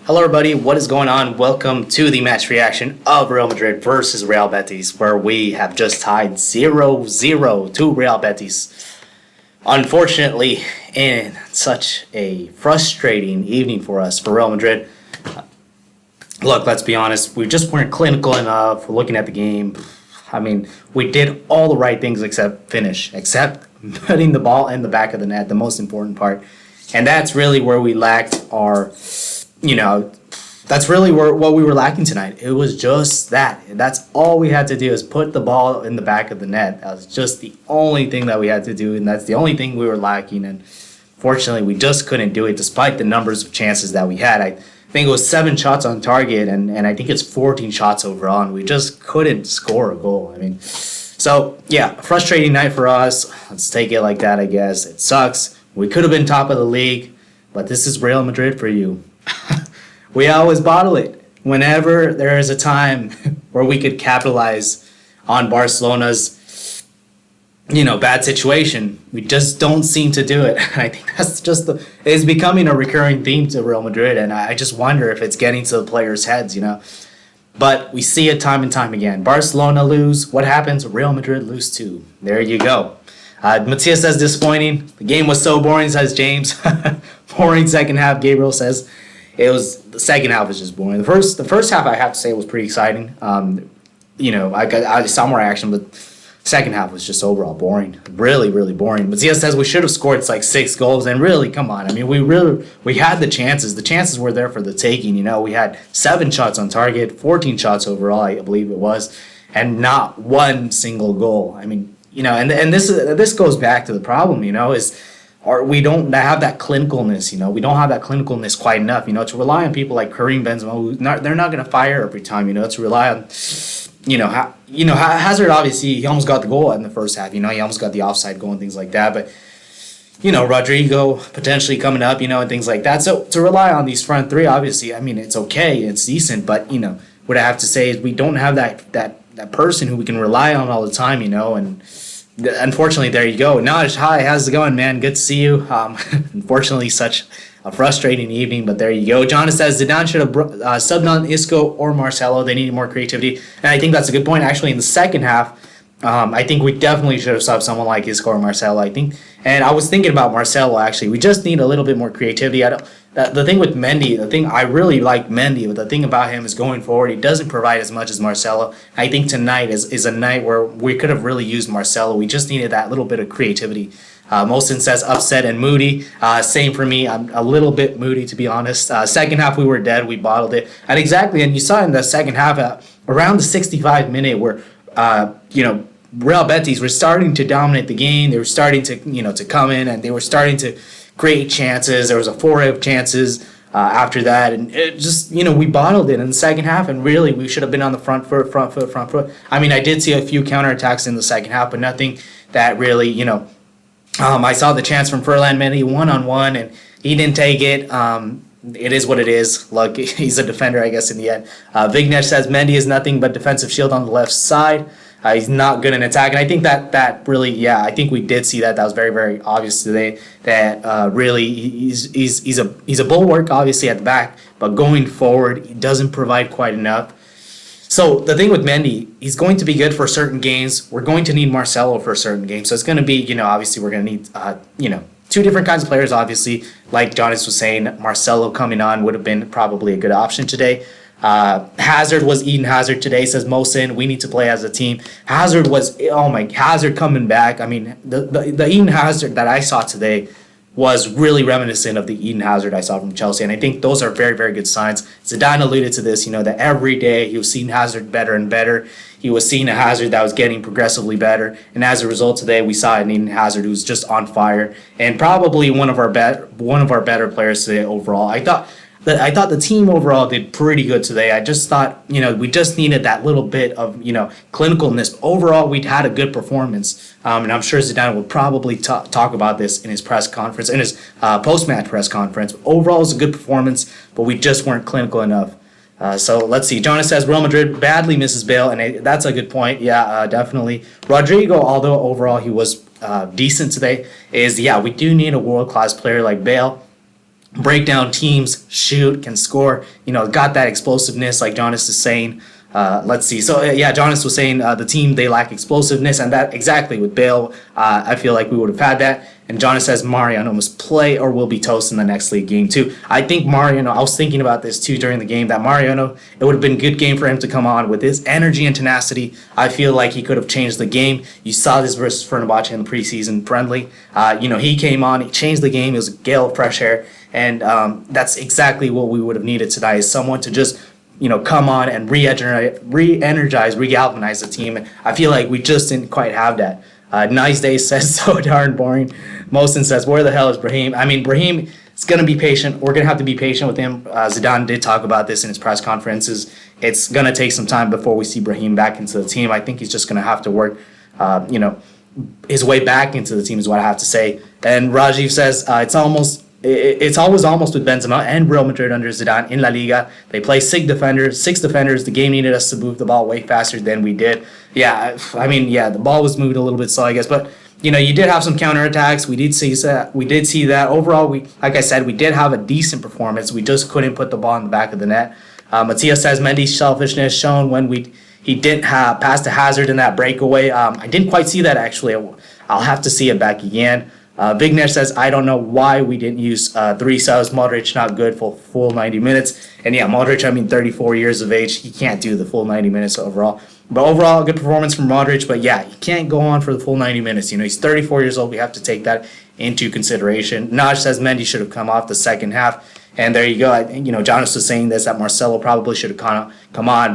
Hello, everybody. What is going on? Welcome to the match reaction of Real Madrid versus Real Betis, where we have just tied 0-0 to Real Betis. Unfortunately, in such a frustrating evening for us, for Real Madrid. Look, let's be honest. We just weren't clinical enough. We're looking at the game. I mean, we did all the right things except finish, except putting the ball in the back of the net, the most important part. And that's really where we lacked our... that's really what we were lacking tonight. It was just that. That's all we had to do is put the ball in the back of the net. That was just the only thing that we had to do, and that's the only thing we were lacking. And fortunately, we just couldn't do it despite the numbers of chances that we had. I think it was 7 shots on target, and I think it's 14 shots overall, and we just couldn't score a goal. I mean, so, yeah, frustrating night for us. Let's take it like that, I guess. It sucks. We could have been top of the league, but this is Real Madrid for you. We always bottle it. Whenever there is a time where we could capitalize on Barcelona's, bad situation, we just don't seem to do it. I think that's just it's becoming a recurring theme to Real Madrid, and I just wonder if it's getting to the players' heads, But we see it time and time again. Barcelona lose. What happens? Real Madrid lose too. There you go. Matthias says disappointing. The game was so boring, says James. Boring second half, Gabriel says. The second half was just boring. The first half, I have to say, was pretty exciting. I saw more action, but second half was just overall boring. Really, really boring. But Zia says we should have scored like 6 goals, and really, come on. I mean, we had the chances. The chances were there for the taking. We had 7 shots on target, 14 shots overall, I believe it was, and not one single goal. I mean, and this goes back to the problem. Or we don't have that clinicalness, we don't have that clinicalness quite enough, to rely on people like Karim Benzema, who they're not going to fire every time, to rely on, Hazard, obviously, he almost got the goal in the first half, he almost got the offside goal and things like that, but, Rodrigo potentially coming up, and things like that. So to rely on these front three, obviously, I mean, it's okay, it's decent, but, what I have to say is we don't have that person who we can rely on all the time, and... Unfortunately, there you go. Naj, hi, how's it going, man? Good to see you. Unfortunately, such a frustrating evening, but there you go. John says Zidane should have subbed on Isco or Marcelo. They needed more creativity, and I think that's a good point. Actually, in the second half, I think we definitely should have subbed someone like Isco or Marcelo. And I was thinking about Marcelo. Actually, we just need a little bit more creativity. The thing with Mendy, I really like Mendy, but the thing about him is going forward, he doesn't provide as much as Marcelo. I think tonight is a night where we could have really used Marcelo. We just needed that little bit of creativity. Molson says upset and moody. Same for me. I'm a little bit moody, to be honest. Second half, we were dead. We bottled it. And you saw in the second half, around the 65 minute where, Real Betis were starting to dominate the game. They were starting to, to come in, and they were starting to create chances. There was a foray of chances after that, and it just, we bottled it in the second half, and really we should have been on the front foot. I mean, I did see a few counterattacks in the second half, but nothing that really, I saw the chance from Ferland Mendy one-on-one, and he didn't take it. It is what it is. Look, he's a defender, I guess, in the end. Vignesh says Mendy is nothing but defensive shield on the left side. He's not good in attack, and I think that really, I think we did see that. That was very, very obvious today. That really he's a bulwark, obviously at the back, but going forward, he doesn't provide quite enough. So the thing with Mendy, he's going to be good for certain games. We're going to need Marcelo for certain games. So it's going to be, obviously we're going to need, 2 different kinds of players. Obviously, like Jonas was saying, Marcelo coming on would have been probably a good option today. Hazard was Eden Hazard today, says Mosin. We need to play as a team. Hazard coming back. I mean, the Eden Hazard that I saw today was really reminiscent of the Eden Hazard I saw from Chelsea, and I think those are very, very good signs. Zidane alluded to this, that every day he was seeing Hazard better and better. He was seeing a Hazard that was getting progressively better, and as a result today, we saw an Eden Hazard who's just on fire, and probably one of our better players today overall. I thought the team overall did pretty good today. I just thought, we just needed that little bit of, clinicalness. Overall, we'd had a good performance. And I'm sure Zidane will probably talk about this in his press conference, in his post-match press conference. Overall, it was a good performance, but we just weren't clinical enough. So let's see. Jonas says Real Madrid badly misses Bale, and that's a good point. Yeah, definitely. Rodrigo, although overall he was decent today, we do need a world-class player like Bale. break down teams, shoot, can score. Got that explosiveness, like Jonas is saying. Let's see. So yeah, Jonas was saying the team, they lack explosiveness, and that exactly with Bale, I feel like we would have had that. And Jonas says Mariano must play or will be toast in the next league game too. I think Mariano. I was thinking about this too during the game. That Mariano, it would have been a good game for him to come on with his energy and tenacity. I feel like he could have changed the game. You saw this versus Fenerbahce in the preseason friendly. He came on, he changed the game. It was a gale of fresh air, and that's exactly what we would have needed tonight. Is someone to just come on and re-energize, re-galvanize the team. I feel like we just didn't quite have that. Nice Day says so darn boring. Mosin says, where the hell is Brahim? I mean, Brahim is going to be patient. We're going to have to be patient with him. Zidane did talk about this in his press conferences. It's going to take some time before we see Brahim back into the team. I think he's just going to have to work, his way back into the team is what I have to say. And Rajiv says, it's always almost with Benzema and Real Madrid under Zidane in La Liga. They play six defenders. The game needed us to move the ball way faster than we did. Yeah, the ball was moved a little bit slow, I guess. But, you did have some counterattacks. We did see that. Overall, like I said, we did have a decent performance. We just couldn't put the ball in the back of the net. Matthias says Mendy's selfishness shown when he didn't pass to Hazard in that breakaway. I didn't quite see that, actually. I'll have to see it back again. Vignesh says, I don't know why we didn't use 3 subs. Modric not good for full 90 minutes. And yeah, Modric, 34 years of age. He can't do the full 90 minutes overall. But overall, good performance from Modric. But yeah, he can't go on for the full 90 minutes. He's 34 years old. We have to take that into consideration. Naj says Mendy should have come off the second half. And there you go. I think, Jonas was saying this, that Marcelo probably should have come on,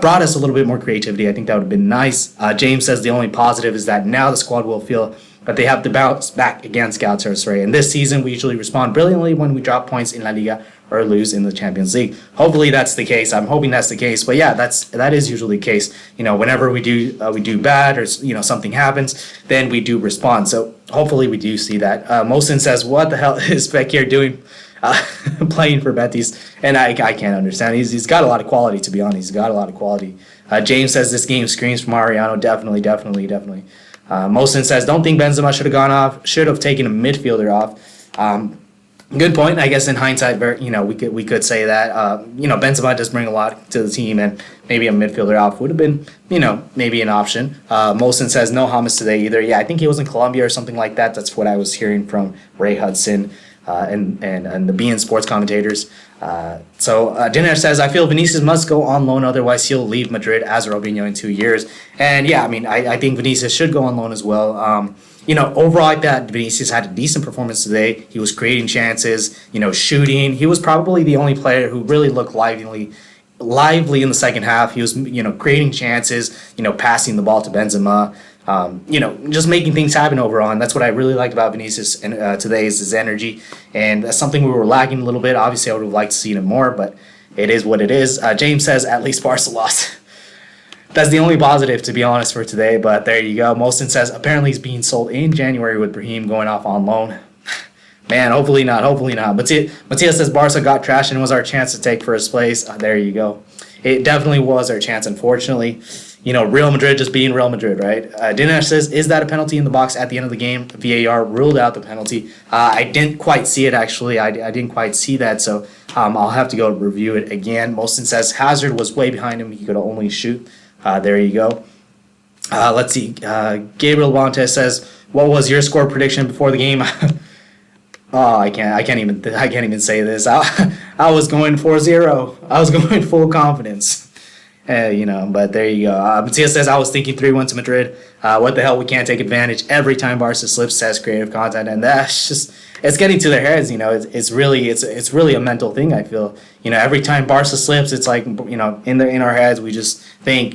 brought us a little bit more creativity. I think that would have been nice. James says the only positive is that now the squad will feel that they have to bounce back against Galatasaray. And this season, we usually respond brilliantly when we drop points in La Liga or lose in the Champions League. Hopefully that's the case. I'm hoping that's the case. But yeah, that is usually the case. Whenever we do bad or something happens, then we do respond. So hopefully we do see that. Mosin says, what the hell is Fekir doing? Playing for Betis, and I can't understand. He's got a lot of quality, to be honest. He's got a lot of quality. James says this game screams for Mariano. Definitely. Mosin says, don't think Benzema should have gone off. Should have taken a midfielder off. Good point. I guess in hindsight, we could say that. Benzema does bring a lot to the team, and maybe a midfielder off would have been, maybe an option. Mosin says no Hamas today either. Yeah, I think he was in Colombia or something like that. That's what I was hearing from Ray Hudson. And the beIN Sports commentators. Dinner says, I feel Vinicius must go on loan, otherwise he'll leave Madrid as Robinho in 2 years. And yeah, I think Vinicius should go on loan as well. Overall, I thought Vinicius had a decent performance today. He was creating chances, shooting. He was probably the only player who really looked lively in the second half. He was, creating chances, passing the ball to Benzema. Just making things happen overall, and that's what I really liked about Vinicius today is his energy, and that's something we were lacking a little bit. Obviously, I would have liked to see him more, but it is what it is. James says at least Barca lost. That's the only positive, to be honest, for today. But there you go. Mosin says apparently he's being sold in January with Brahim going off on loan. Man, hopefully not. But Matias says Barca got trashed and it was our chance to take first place. There you go. It definitely was our chance, unfortunately. Real Madrid just being Real Madrid, right? Dinesh says, is that a penalty in the box at the end of the game? VAR ruled out the penalty. I didn't quite see it, actually. I didn't quite see that, so I'll have to go review it again. Molson says Hazard was way behind him. He could only shoot. There you go. Let's see. Gabriel Montes says, what was your score prediction before the game? I can't even say this. I was going 4-0. I was going full confidence. But there you go. Matias says, I was thinking 3-1 to Madrid. What the hell? We can't take advantage every time Barca slips, says creative content. And that's just, it's getting to their heads. It's really a mental thing, I feel. Every time Barca slips, it's like, in our heads, we just think,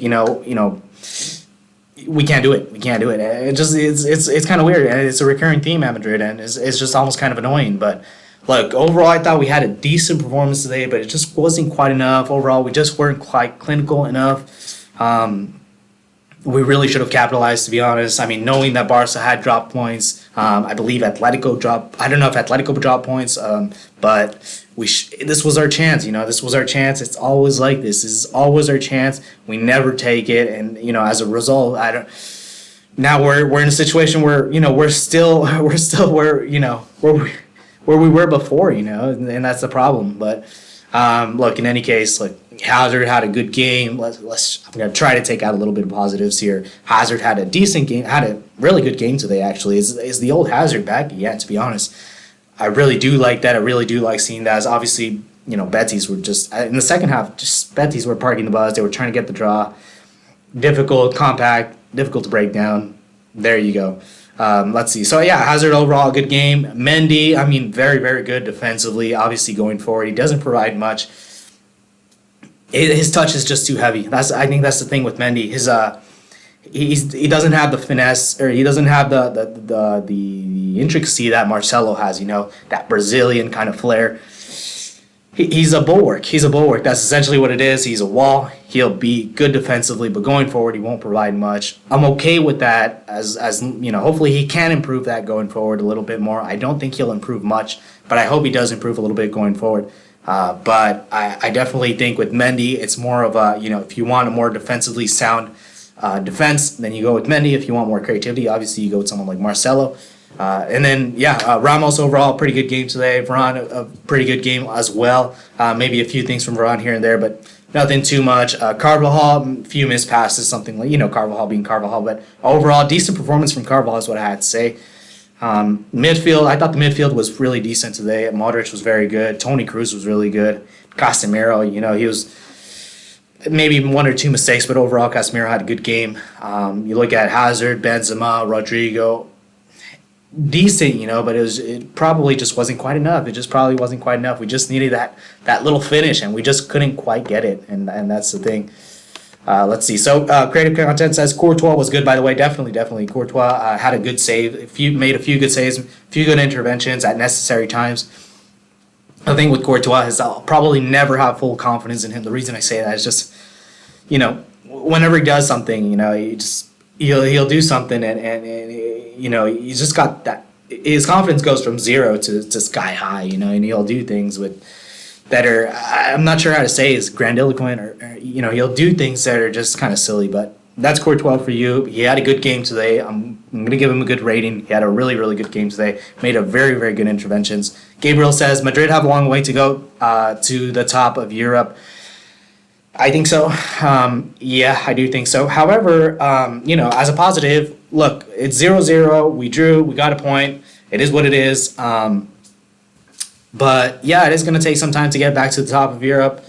we can't do it. It's kind of weird. And it's a recurring theme at Madrid. And it's just almost kind of annoying. But look, overall, I thought we had a decent performance today, but it just wasn't quite enough. Overall, we just weren't quite clinical enough. We really should have capitalized, to be honest. Knowing that Barca had dropped points, I believe Atletico dropped. I don't know if Atletico dropped points, but this was our chance. This was our chance. It's always like this. This is always our chance. We never take it, and as a result, Now we're in a situation where we're still where where we were before, and that's the problem. But look, in any case, like Hazard had a good game. I'm gonna try to take out a little bit of positives here. Hazard had a decent game, had a really good game today. Actually, is the old Hazard back? Yeah, to be honest, I really do like that. I really do like seeing that. As obviously, Betis were just in the second half. Just Betis were parking the bus. They were trying to get the draw. Difficult, compact, difficult to break down. There you go. Let's see. So yeah, Hazard overall good game. Mendy, I mean, very very good defensively. Obviously going forward, he doesn't provide much. His touch is just too heavy. I think that's the thing with Mendy. He doesn't have the finesse, or he doesn't have the intricacy that Marcelo has. That Brazilian kind of flair. He's a bulwark. He's a bulwark. That's essentially what it is. He's a wall. He'll be good defensively, but going forward, he won't provide much. I'm okay with that. As hopefully he can improve that going forward a little bit more. I don't think he'll improve much, but I hope he does improve a little bit going forward. But I definitely think with Mendy, it's more of a if you want a more defensively sound defense, then you go with Mendy. If you want more creativity, obviously you go with someone like Marcelo. And then, Ramos overall, pretty good game today. Varane, a pretty good game as well. Maybe a few things from Varane here and there, but nothing too much. Carvajal, a few missed passes, something like, Carvajal being Carvajal. But overall, decent performance from Carvajal is what I had to say. Midfield, I thought the midfield was really decent today. Modric was very good. Toni Kroos was really good. Casemiro, he was maybe one or two mistakes, but overall, Casemiro had a good game. You look at Hazard, Benzema, Rodrigo, decent, but it probably just wasn't quite enough. It just probably wasn't quite enough. We just needed that little finish, and we just couldn't quite get it, and that's the thing. Let's see. So creative content says Courtois was good, by the way. Definitely. Courtois had a good save. Made a few good saves, a few good interventions at necessary times. I think with Courtois is I'll probably never have full confidence in him. The reason I say that is just, whenever he does something, he'll do something and he's just got that. His confidence goes from zero to sky high, and he'll do things that are, I'm not sure how to say, is grandiloquent or he'll do things that are just kind of silly. But that's Courtois for you. He had a good game today. I'm going to give him a good rating. He had a really, really good game today. Made a very, very good interventions. Gabriel says, Madrid have a long way to go to the top of Europe. I think so. Yeah, I do think so. However, as a positive, look, it's 0-0. We drew. We got a point. It is what it is. But, yeah, it is going to take some time to get back to the top of Europe.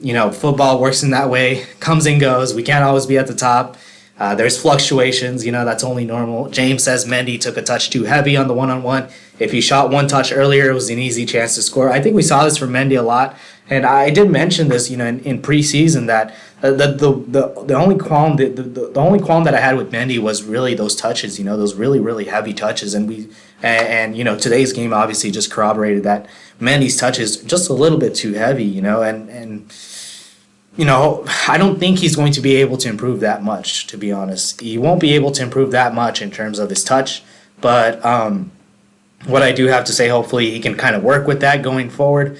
Football works in that way. Comes and goes. We can't always be at the top. There's fluctuations. That's only normal. James says Mendy took a touch too heavy on the one-on-one. If he shot one touch earlier, it was an easy chance to score. I think we saw this from Mendy a lot. And I did mention this, in preseason that the only qualm the only qualm that I had with Mendy was really those touches, those really really heavy touches, and today's game obviously just corroborated that Mendy's touches just a little bit too heavy, and I don't think he's going to be able to improve that much, to be honest. He won't be able to improve that much in terms of his touch, but what I do have to say, hopefully he can kind of work with that going forward.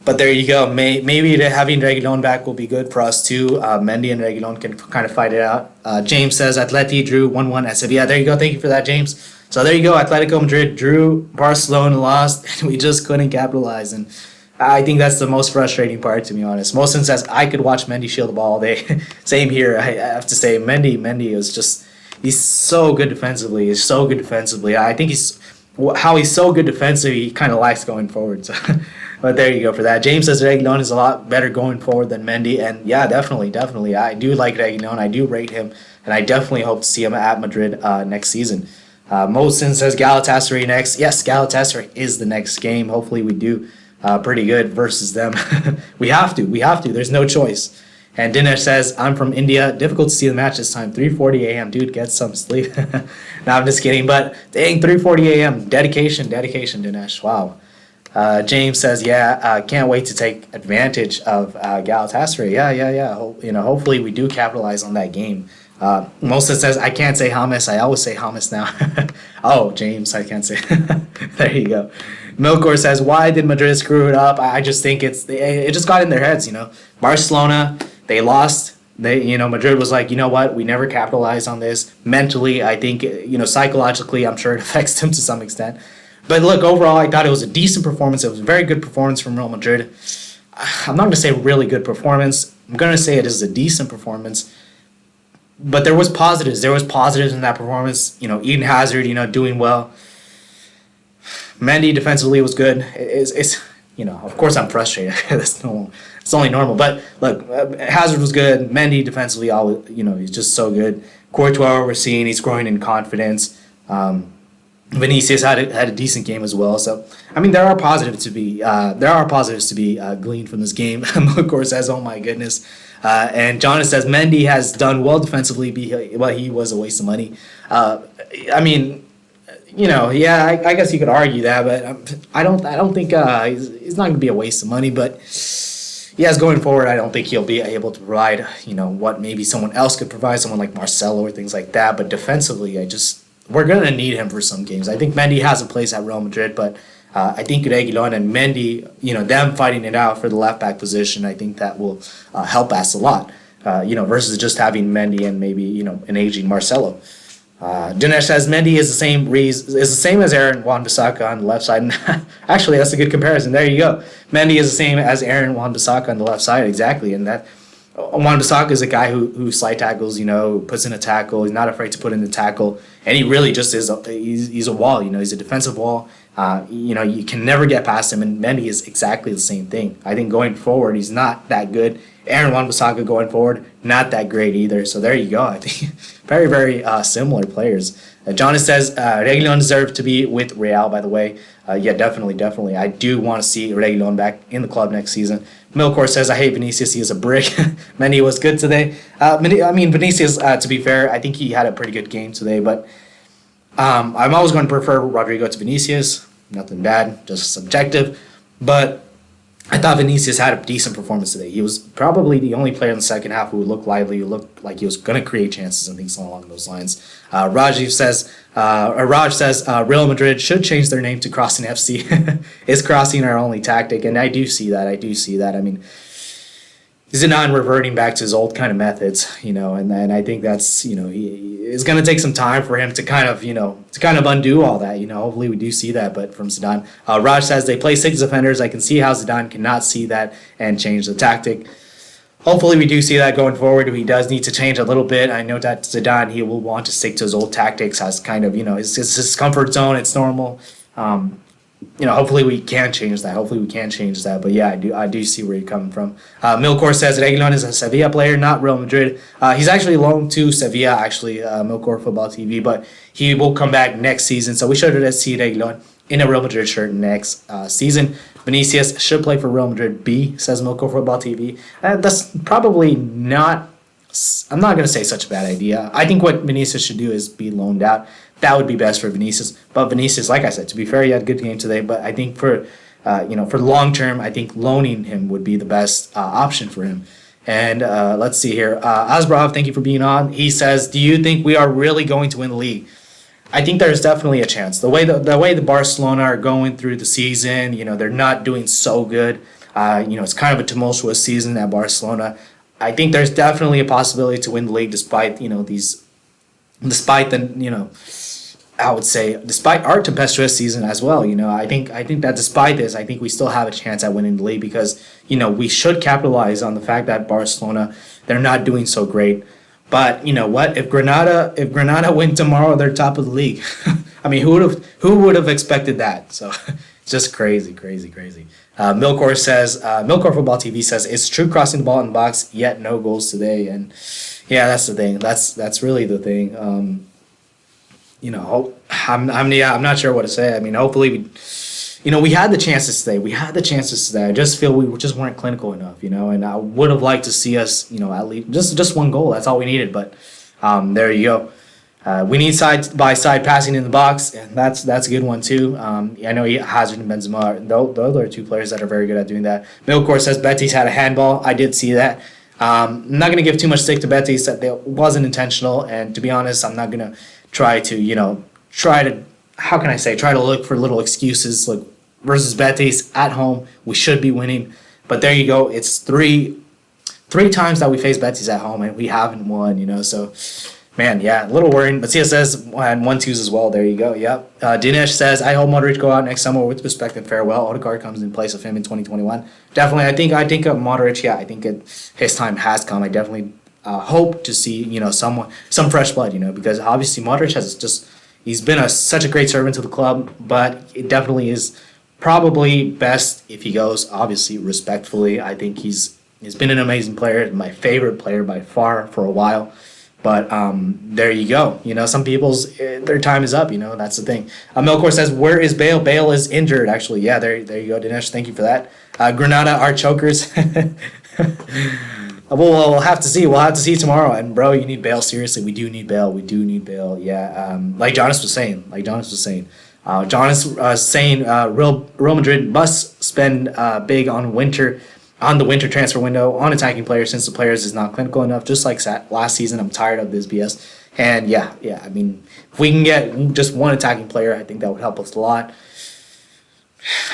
But there you go. Maybe having Reguilon back will be good for us too. Mendy and Reguilon can kind of fight it out. James says Atleti drew 1-1 at Sevilla. There you go. Thank you for that, James. So there you go. Atletico Madrid drew, Barcelona lost, and we just couldn't capitalize. And I think that's the most frustrating part, to be honest. Mosin says I could watch Mendy shield the ball all day. Same here. I have to say Mendy is just, he's so good defensively. He's so good defensively. I think he's so good defensively, he kind of lacks going forward. So. But there you go for that. James says Reguilon is a lot better going forward than Mendy. And yeah, definitely. I do like Reguilon. I do rate him. And I definitely hope to see him at Madrid next season. Mosin says Galatasaray next. Yes, Galatasaray is the next game. Hopefully we do pretty good versus them. We have to. There's no choice. And Dinesh says, I'm from India. Difficult to see the match this time. 3:40 a.m. Dude, get some sleep. No, I'm just kidding. But dang, 3:40 a.m. Dedication, Dinesh. Wow. James says, can't wait to take advantage of Galatasaray. Yeah. Hopefully we do capitalize on that game. Mosa says, I can't say Hamas. I always say Hamas now. Oh, James, I can't say. There you go. Milkor says, why did Madrid screw it up? I just think it just got in their heads, Barcelona, they lost. Madrid was like, you know what? We never capitalized on this. Mentally, I think, psychologically, I'm sure it affects them to some extent. But look, overall, I thought it was a decent performance. It was a very good performance from Real Madrid. I'm not going to say really good performance. I'm going to say it is a decent performance. But there was positives. There was positives in that performance. Eden Hazard, doing well. Mendy defensively was good. It's of course I'm frustrated. That's normal. It's only normal. But look, Hazard was good. Mendy defensively, he's just so good. Courtois, we're seeing he's growing in confidence. Vinicius had a decent game as well. So there are positives to be gleaned from this game. Of course, says, oh my goodness. And Jonas says Mendy has done well defensively, but he was a waste of money. I guess you could argue that, but I don't think he's not going to be a waste of money. But yes, going forward, I don't think he'll be able to provide what maybe someone else could provide, someone like Marcelo or things like that. But defensively, we're going to need him for some games. I think Mendy has a place at Real Madrid, but I think Reguilon and Mendy, them fighting it out for the left back position, I think that will help us a lot. Versus just having Mendy and maybe an aging Marcelo. Dinesh says Mendy is the same as Aaron Wan-Bissaka on the left side. Actually, that's a good comparison. There you go. Mendy is the same as Aaron Wan-Bissaka on the left side, exactly. And that Wan-Bissaka is a guy who slide tackles, puts in a tackle. He's not afraid to put in the tackle, and he really just is. He's a wall. He's a defensive wall. You can never get past him, and Mendy is exactly the same thing. I think going forward, he's not that good. Aaron Wan-Bissaka going forward, not that great either. So there you go. I think very, very similar players. Jonas says Reguilon deserves to be with Real, by the way. Yeah, definitely. I do want to see Reguilon back in the club next season. Milkor says, I hate Vinicius. He is a brick. Mendy was good today. Vinicius, to be fair, I think he had a pretty good game today. But I'm always going to prefer Rodrigo to Vinicius. Nothing bad, just subjective. But I thought Vinicius had a decent performance today. He was probably the only player in the second half who looked lively, who looked like he was going to create chances and things along those lines. Raj says Real Madrid should change their name to Crossing FC. Is crossing our only tactic? And I do see that. Zidane reverting back to his old kind of methods, and I think that's, it's going to take some time for him to kind of undo all that, hopefully we do see that, but from Zidane. Raj says they play 6 defenders. I can see how Zidane cannot see that and change the tactic. Hopefully we do see that going forward. He does need to change a little bit. I know that Zidane, he will want to stick to his old tactics as kind of, his comfort zone. It's normal. Hopefully we can change that. But yeah, I do see where you're coming from. Milkor says Reguilon is a Sevilla player, not Real Madrid. He's actually loaned to Sevilla, Milkor Football TV, but he will come back next season. So we should see Reguilon in a Real Madrid shirt next season. Vinicius should play for Real Madrid B, says Milkor Football TV. That's probably not, I'm not going to say such a bad idea. I think what Vinicius should do is be loaned out. That would be best for Vinicius. But Vinicius, like I said, to be fair, he had a good game today. But I think for long term, I think loaning him would be the best option for him. And let's see here. Asbrov, thank you for being on. He says, do you think we are really going to win the league? I think there's definitely a chance. The way the Barcelona are going through the season, they're not doing so good. It's kind of a tumultuous season at Barcelona. I think there's definitely a possibility to win the league despite despite our tempestuous season as well. I think that despite this, I think we still have a chance at winning the league because, we should capitalize on the fact that Barcelona, they're not doing so great. But you know what? If Granada win tomorrow, they're top of the league. Who would have expected that? So it's just crazy. Milkor Football TV says it's true crossing the ball in the box, yet no goals today. And yeah, that's the thing. That's really the thing. I'm not sure what to say. Hopefully we had the chances today. I just feel we just weren't clinical enough, and I would have liked to see us, at least just one goal. That's all we needed. But there you go. We need side by side passing in the box, and that's a good one too. I know Hazard and Benzema, those are 2 players that are very good at doing that. Milkor says Betis had a handball. I did see that. I'm not going to give too much stick to Betis. That it wasn't intentional, and to be honest, I'm not going to try to look for little excuses. Like versus Betis at home, we should be winning. But there you go. It's three times that we faced Betis at home, and we haven't won. So Man, yeah, a little worrying. But Sia says, and 1-2s as well. There you go. Yep. Dinesh says, I hope Modric go out next summer with respect and farewell. Odegaard comes in place of him in 2021. Definitely, I think Modric. Yeah, I think his time has come. I definitely hope to see some fresh blood. Because obviously Modric has just he's been such a great servant to the club, but it definitely is probably best if he goes obviously respectfully. I think he's been an amazing player, my favorite player by far for a while. But there you go. Some people's their time is up. That's the thing. Melkor says, "Where is Bale? Bale is injured." Actually, yeah. There you go, Dinesh. Thank you for that. Granada are chokers. We'll have to see. We'll have to see tomorrow. And bro, you need Bale. Seriously, we do need Bale. We do need Bale. Yeah. Like Jonas was saying. Jonas saying Real Madrid must spend big on the winter transfer window on attacking players since the players is not clinical enough. Just like last season, I'm tired of this BS. And yeah. I mean, if we can get just one attacking player, I think that would help us a lot.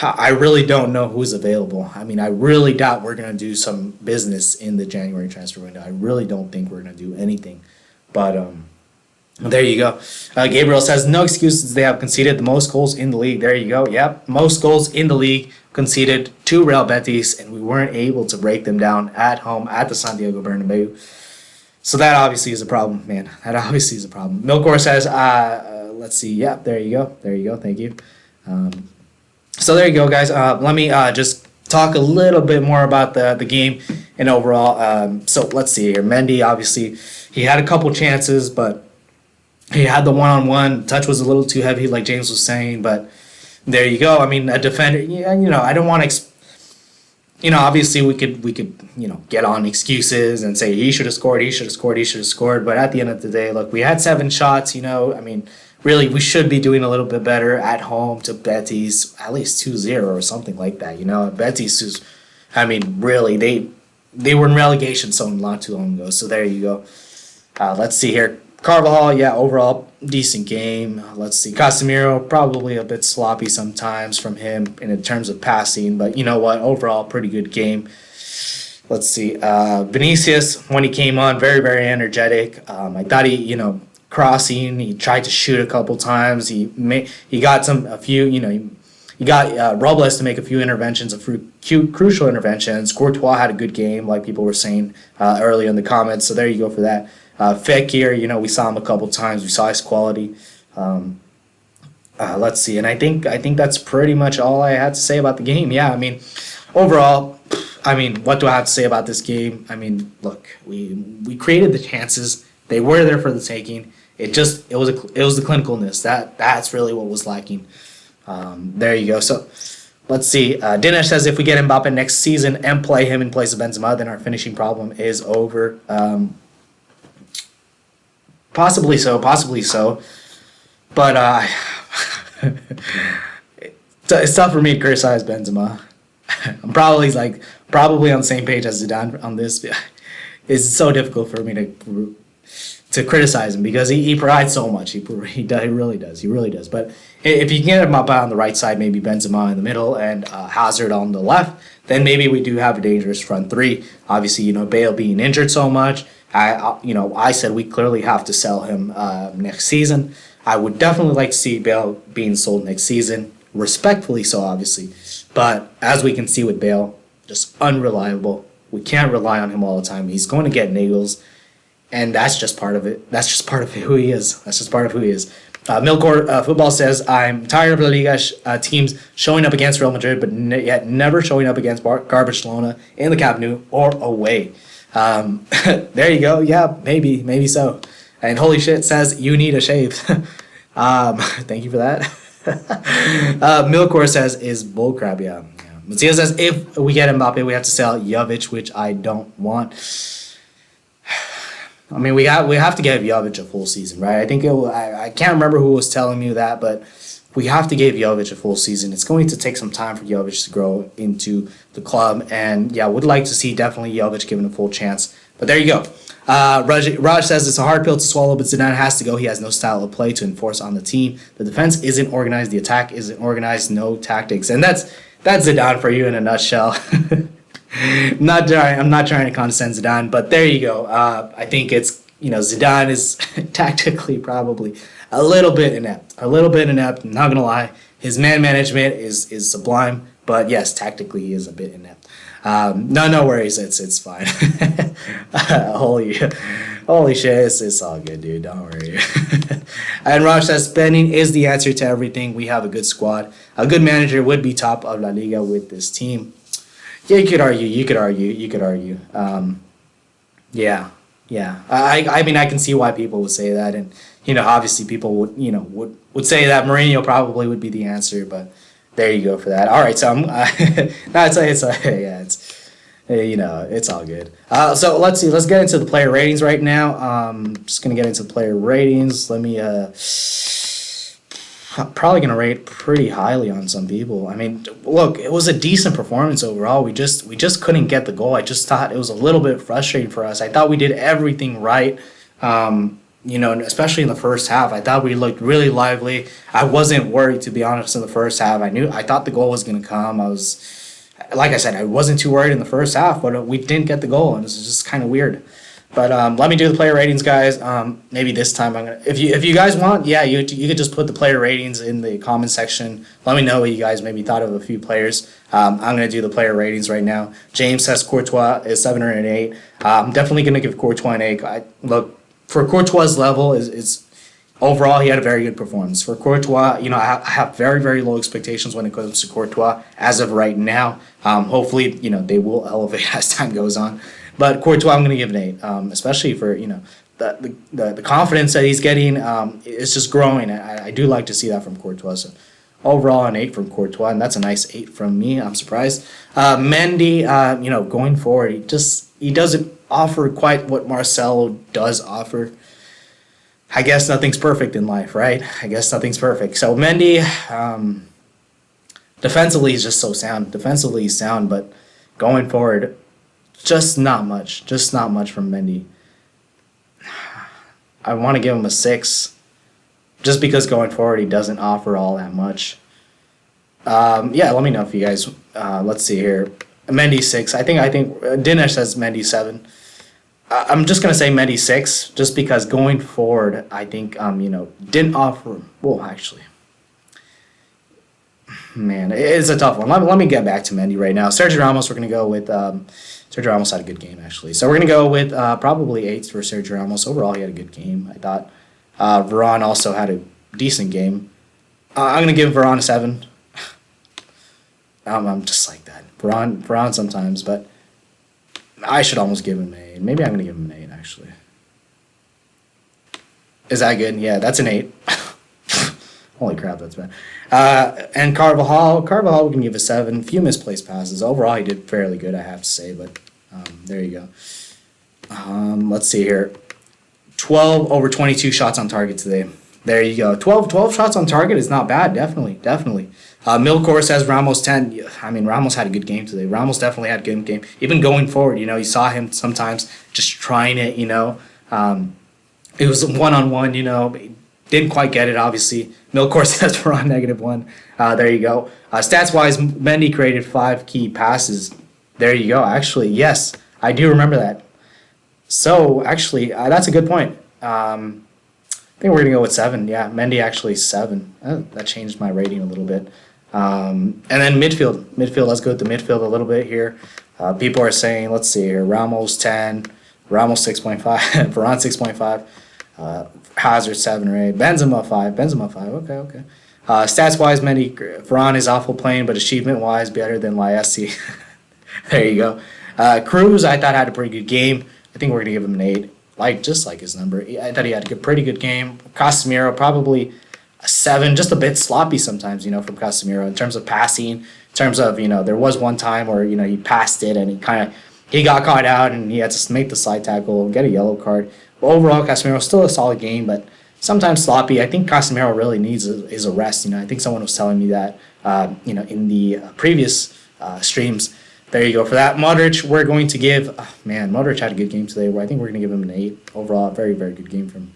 I really don't know who's available. I mean, I really doubt we're going to do some business in the January transfer window. I really don't think we're going to do anything. But there you go. Gabriel says, no excuses. They have conceded the most goals in the league. There you go. Yep, most goals in the league conceded to Real Betis, and we weren't able to break them down at home at the Santiago Bernabeu. So that obviously is a problem, man. That obviously is a problem. Milkor says, let's see. Yep, there you go. There you go. Thank you. So there you go, guys. Let me just talk a little bit more about the game and overall. So let's see here. Mendy, obviously, he had a couple chances, but he had the one-on-one. Touch was a little too heavy, like James was saying, but there you go. I mean, a defender, yeah, I don't want to, obviously we could, get on excuses and say he should have scored, but at the end of the day, look, we had 7 shots, I mean, really, we should be doing a little bit better at home to Betis, at least 2-0 or something like that, Betis is, I mean, really, they were in relegation not too long ago, so there you go. Let's see here. Carvajal, yeah, overall decent game. Let's see. Casemiro, probably a bit sloppy sometimes from him in terms of passing, but you know what? Overall, pretty good game. Let's see. Vinicius, when he came on, very, very energetic. I thought he, crossing. He tried to shoot a couple times. He got he got Robles to make a few interventions, crucial interventions. Courtois had a good game, like people were saying earlier in the comments. So there you go for that. Fekir, we saw him a couple times. We saw his quality. Let's see, and I think that's pretty much all I had to say about the game. Yeah, I mean, overall, what do I have to say about this game? I mean, look, we created the chances. They were there for the taking. It was the clinicalness that's really what was lacking. There you go. So let's see. Dinesh says if we get Mbappe next season and play him in place of Benzema, then our finishing problem is over. Possibly so. But it's tough for me to criticize Benzema. I'm probably on the same page as Zidane on this. It's so difficult for me to criticize him because he provides so much. He really does. But if you can get him up on the right side, maybe Benzema in the middle and Hazard on the left, then maybe we do have a dangerous front three. Obviously, Bale being injured so much. I said we clearly have to sell him next season. I would definitely like to see Bale being sold next season, respectfully so, obviously. But as we can see with Bale, just unreliable. We can't rely on him all the time. He's going to get niggles, and that's just part of it. That's just part of who he is. Milkor Football says, I'm tired of La Liga teams showing up against Real Madrid, but yet never showing up against garbage Barcelona in the Camp Nou or away. There you go. Yeah, maybe so. And holy shit says you need a shave. Thank you for that. Milkor says is bullcrap. Yeah. Matthias says if we get Mbappe, we have to sell Jovic, which I don't want. I mean, we have to give Jovic a full season, right? I think I can't remember who was telling me that, but we have to give Jovic a full season. It's going to take some time for Jovic to grow into the club, and yeah, would like to see definitely Jovic given a full chance. But there you go. Raj says it's a hard pill to swallow, but Zidane has to go. He has no style of play to enforce on the team. The defense isn't organized. The attack isn't organized. No tactics, and that's Zidane for you in a nutshell. I'm not trying to condescend Zidane, but there you go. I think it's Zidane is tactically probably a little bit inept. A little bit inept, I'm not going to lie. His man management is sublime, but yes, tactically he is a bit inept. No worries. It's fine. holy, holy shit! It's all good, dude. Don't worry. And Raj says spending is the answer to everything. We have a good squad. A good manager would be top of La Liga with this team. Yeah, you could argue. Yeah. I mean, I can see why people would say that, and obviously people would say that Mourinho probably would be the answer, but. There you go for that. All right, so it's all good. So let's see. Let's get into the player ratings right now. Just gonna get into the player ratings. Let me. Probably gonna rate pretty highly on some people. I mean, look, it was a decent performance overall. We just couldn't get the goal. I just thought it was a little bit frustrating for us. I thought we did everything right. Especially in the first half, I thought we looked really lively. I wasn't worried, to be honest, in the first half. I thought the goal was going to come. Like I said, I wasn't too worried in the first half, but we didn't get the goal, and it's just kind of weird. But let me do the player ratings, guys. Maybe this time I'm gonna. If you guys want, yeah, you could just put the player ratings in the comment section. Let me know what you guys maybe thought of a few players. I'm gonna do the player ratings right now. James says Courtois is 7 or an 8. I'm definitely gonna give Courtois an 8. Look. For Courtois' level, is overall he had a very good performance. For Courtois, I have very, very low expectations when it comes to Courtois as of right now. Hopefully, they will elevate as time goes on. But Courtois, I'm going to give an 8, especially for the confidence that he's getting. It's just growing. I do like to see that from Courtois. So overall, an 8 from Courtois, and that's a nice 8 from me. I'm surprised. Mendy, going forward, he doesn't offer quite what Marcelo does offer. I guess nothing's perfect in life, right? I guess nothing's perfect. So Mendy, defensively is just so sound. Defensively he's sound, but going forward, just not much. Just not much from Mendy. I want to give him a 6, just because going forward he doesn't offer all that much. Let me know if you guys. Let's see here. Mendy 6. I think Dinesh says Mendy 7. I'm just gonna say Mendy 6, just because going forward, I think didn't offer. Well, actually, man, it's a tough one. Let me get back to Mendy right now. Sergio Ramos, we're gonna go with. Sergio Ramos had a good game actually, so we're gonna go with probably 8 for Sergio Ramos. Overall, he had a good game. I thought Varane also had a decent game. I'm gonna give Varane a 7. I'm just like that. Varane sometimes, but I should almost give him an 8. Maybe I'm going to give him an 8, actually. Is that good? Yeah, that's an 8. Holy crap, that's bad. And Carvajal, we can give a 7. Few misplaced passes. Overall, he did fairly good, I have to say, but there you go. Let's see here. 12 over 22 shots on target today. There you go. 12 shots on target is not bad, definitely. Milcor says Ramos 10. I mean, Ramos had a good game today. Ramos definitely had a good game. Even going forward, you saw him sometimes just trying it, It was one-on-one, didn't quite get it, obviously. Milcor says we're on -1. There you go. Stats-wise, Mendy created 5 key passes. There you go. Actually, yes, I do remember that. So, actually, that's a good point. I think we're going to go with 7. Yeah, Mendy actually 7. That changed my rating a little bit. And then midfield. Let's go with the midfield a little bit here. People are saying, let's see here, Ramos 10, Ramos 6.5, Varane 6.5, Hazard 7 or 8, Benzema 5. Okay. Stats-wise, Varane is awful playing, but achievement-wise, better than Laessi. There you go. Cruz, I thought had a pretty good game. I think we're going to give him an 8. Just like his number. I thought he had a pretty good game. Casemiro, probably a 7, just a bit sloppy sometimes, from Casemiro in terms of passing, in terms of, there was one time where, he passed it and he got caught out and he had to make the slide tackle, get a yellow card. But overall, Casemiro still a solid game, but sometimes sloppy. I think Casemiro really needs is a rest. I think someone was telling me that, in the previous streams. There you go for that. Modric, we're going to give... Modric had a good game today. I think we're going to give him an 8. Overall, very, very good game from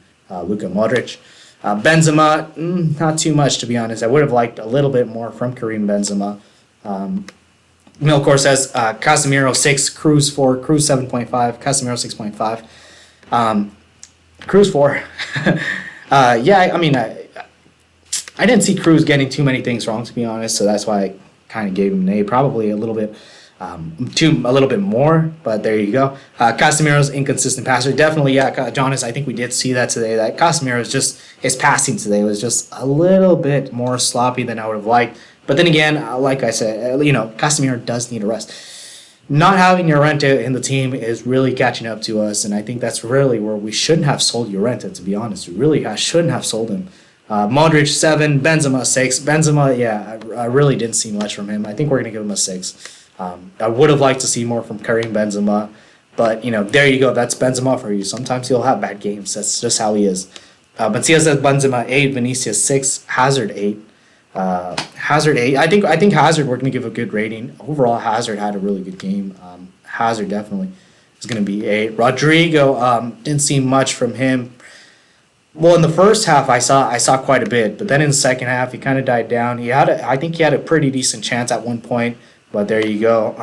Luka Modric. Benzema, not too much, to be honest. I would have liked a little bit more from Karim Benzema. Milcor says Casemiro 6, Cruz 4, Cruz 7.5, Casemiro 6.5. Cruz 4. Yeah, I mean, I didn't see Cruz getting too many things wrong, to be honest, so that's why I kind of gave him an A. Probably a little bit. A little bit more, but there you go. Casemiro's inconsistent passer, definitely. Yeah, Jonas, I think we did see that today. That Casemiro's just his passing today was just a little bit more sloppy than I would have liked. But then again, like I said, Casemiro does need a rest. Not having Llorente in the team is really catching up to us, and I think that's really where we shouldn't have sold Llorente. To be honest, we really shouldn't have sold him. Modric 7, Benzema 6. Benzema, yeah, I really didn't see much from him. I think we're gonna give him a 6. I would have liked to see more from Karim Benzema, but there you go. That's Benzema for you. Sometimes he'll have bad games. That's just how he is. Matthias says Benzema 8, Vinicius 6, Hazard 8. Hazard 8. I think Hazard we're gonna give a good rating. Overall, Hazard had a really good game. Hazard definitely is gonna be 8. Rodrigo didn't see much from him. Well, in the first half, I saw quite a bit, but then in the second half, he kind of died down. I think he had a pretty decent chance at one point. But there you go.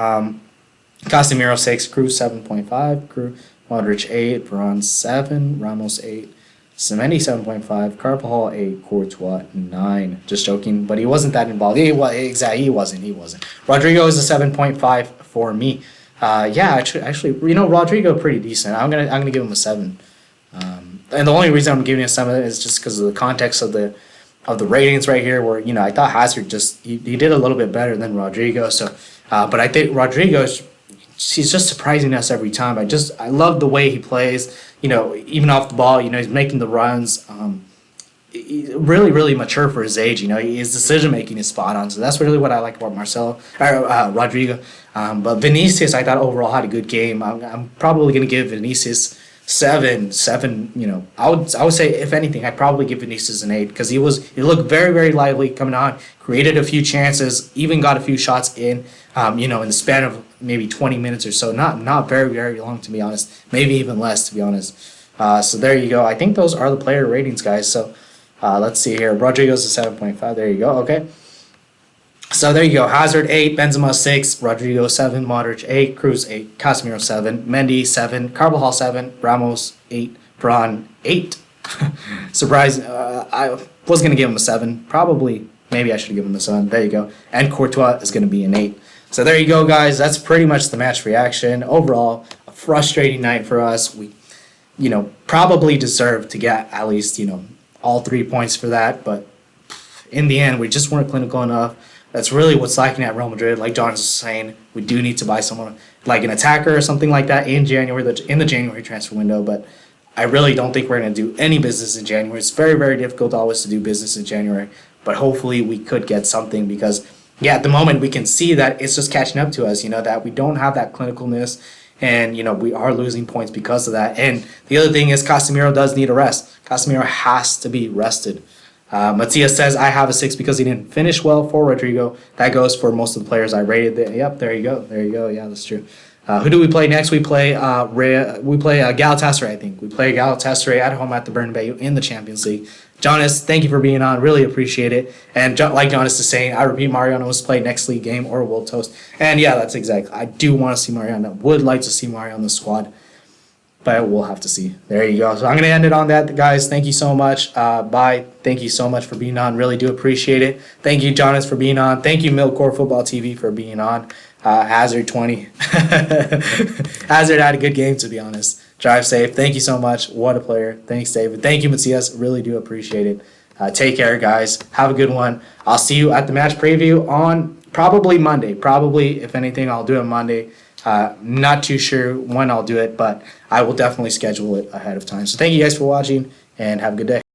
Casemiro 6, Cruz 7.5, Modric 8, Varane 7, Ramos 8, Semedo 7.5, Carvajal 8, Courtois 9. Just joking, but he wasn't that involved. He wasn't. Rodrigo is a 7.5 for me. Yeah, actually, Rodrigo pretty decent. I'm gonna give him a 7. And the only reason I'm giving it a 7 is just because of the context of the ratings right here, where I thought Hazard he did a little bit better than Rodrigo. So, but I think Rodrigo, he's just surprising us every time. I love the way he plays. Even off the ball, he's making the runs. Really, really mature for his age. His decision making is spot on. So that's really what I like about Rodrigo. But Vinicius, I thought overall had a good game. I'm probably gonna give Vinicius 7. I would say, if anything, I'd probably give Vinicius an 8 because he looked very, very lively coming on, created a few chances, even got a few shots in in the span of maybe 20 minutes or so. Not very, very long, to be honest. Maybe even less, to be honest. So there you go. I think those are the player ratings, guys. So let's see here. Rodrigo's a 7.5. There you go. Okay. So there you go. Hazard 8, Benzema 6, Rodrigo 7, Modric 8, Cruz 8, Casemiro 7, Mendy 7, Carvajal 7, Ramos 8, Varane 8. Surprise! I was gonna give him a 7. Probably, maybe I should give him a 7. There you go. And Courtois is gonna be an 8. So there you go, guys. That's pretty much the match reaction. Overall, a frustrating night for us. We, probably deserved to get at least all 3 points for that, but in the end, we just weren't clinical enough. That's really what's lacking at Real Madrid. Like John was saying, we do need to buy someone like an attacker or something like that in the January transfer window. But I really don't think we're going to do any business in January. It's very, very difficult always to do business in January. But hopefully we could get something because, yeah, at the moment we can see that it's just catching up to us, that we don't have that clinicalness. And, we are losing points because of that. And the other thing is Casemiro does need a rest. Casemiro has to be rested. Matthias says, I have a 6 because he didn't finish well for Rodrigo. That goes for most of the players I rated. Yep, there you go. Yeah, that's true. Who do we play next? We play Galatasaray, I think. We play Galatasaray at home at the Bernabeu in the Champions League. Jonas, thank you for being on. Really appreciate it. And like Jonas is saying, I repeat, Mariano must play next league game or we'll toast. And yeah, that's exactly. I do want to see Mariano. Would like to see Mariano in the squad. But we'll have to see. There you go. So I'm going to end it on that, guys. Thank you so much. Bye. Thank you so much for being on. Really do appreciate it. Thank you, Jonas, for being on. Thank you, Milkcore Football TV, for being on. Hazard 20. Hazard had a good game, to be honest. Drive safe. Thank you so much. What a player. Thanks, David. Thank you, Matthias. Really do appreciate it. Take care, guys. Have a good one. I'll see you at the match preview on probably Monday. Probably, if anything, I'll do it Monday. Not too sure when I'll do it, but I will definitely schedule it ahead of time. So thank you guys for watching and have a good day.